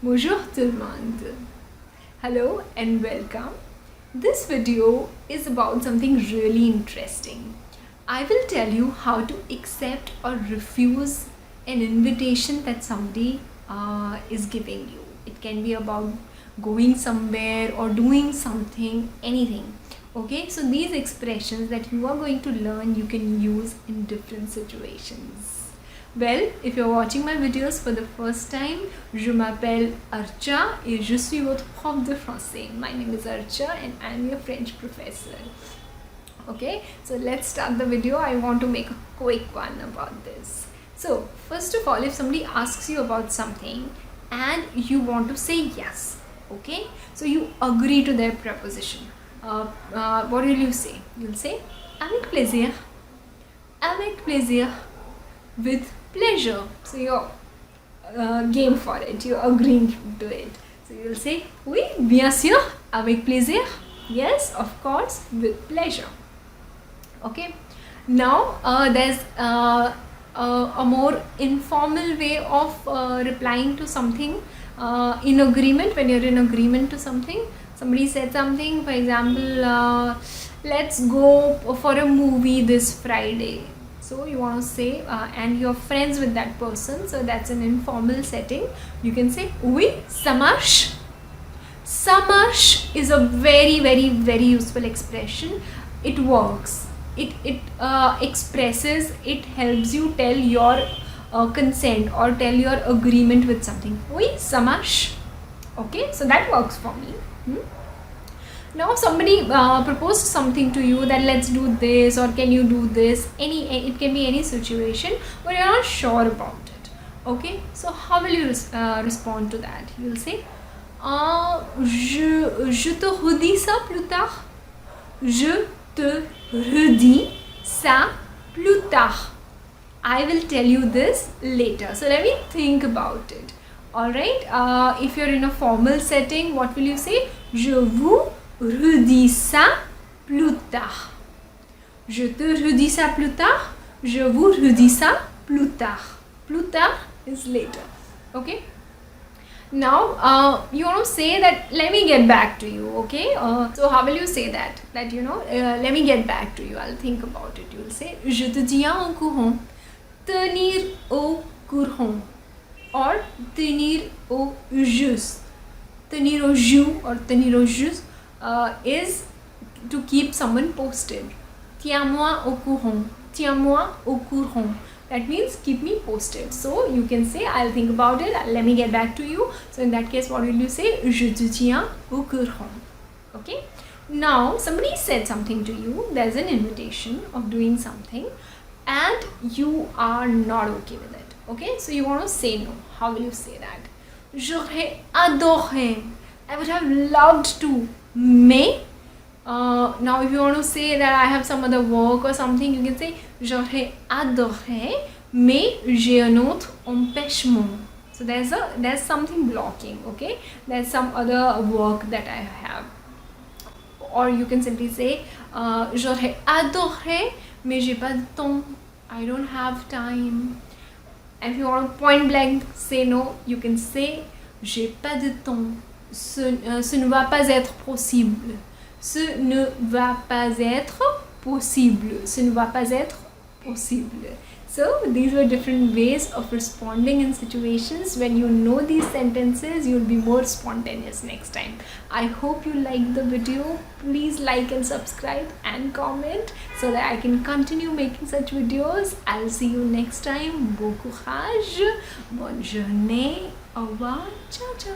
Bonjour tout le monde. Hello and welcome. This video is about something really interesting. I will tell you how to accept or refuse an invitation that somebody is giving you. It can be about going somewhere or doing something, anything. Okay, so these expressions that you are going to learn, you can use in different situations. Well, if you're watching my videos for the first time, je m'appelle Archa et je suis votre prof de français. My name is Archa and I'm your French professor. Okay, so let's start the video. I want to make a quick one about this. So, first of all, if somebody asks you about something and you want to say yes, okay, so you agree to their proposition. What will you say? You'll say, avec plaisir, with pleasure. So you're game for it, you're agreeing to it. So you'll say, oui, bien sûr, avec plaisir. Yes, of course, with pleasure. Okay. Now there's a more informal way of replying to something in agreement. When you're in agreement to something, somebody said something, for example, let's go for a movie this Friday. So you want to say, and you're friends with that person, so that's an informal setting. You can say, oui, ça marche. Ça marche is a very, very, very useful expression. It works. It expresses, it helps you tell your consent or tell your agreement with something. Oui, ça marche. Okay, so that works for me. Now somebody proposed something to you that let's do this or can you do this, it can be any situation but you're not sure about it. Okay, so how will you respond to that? You'll say, je te redis ça plus tard. Je te redis ça plus tard. I will tell you this later. So let me think about it. Alright, if you're in a formal setting, what will you say? Je vous redis ça plus tard. Je te redis ça plus tard. Je vous redis ça plus tard. Plus tard is later. Okay. Now you want to say that let me get back to you. Okay. So how will you say that? That let me get back to you. I'll think about it. You will say je te tiens au courant. Tenir au courant. Or tenir au jus. Tenir au jus or tenir au jus is to keep someone posted. Tiens-moi au courant. Tiens-moi au courant. That means keep me posted. So you can say, I'll think about it. Let me get back to you. So in that case, what will you say? Je te tiens au courant. Okay. Now somebody said something to you. There's an invitation of doing something, and you are not okay with it. Okay. So you want to say no. How will you say that? J'aurais adoré. I would have loved to. Mais now if you want to say that I have some other work or something, you can say j'aurais adoré mais j'ai un autre empêchement. So there's something blocking. Okay, there's some other work that I have. Or you can simply say j'aurais adoré mais j'ai pas de temps. I don't have time. And if you want to point blank say no, you can say j'ai pas de temps. Ce ne va pas être possible. Ce ne va pas être possible. Ce ne va pas être possible. So these were different ways of responding in situations. When you know these sentences, you'll be more spontaneous next time. I hope you liked the video. Please like and subscribe and comment so that I can continue making such videos. I'll see you next time. Bon courage. Bonne journée. Au revoir. Ciao, ciao.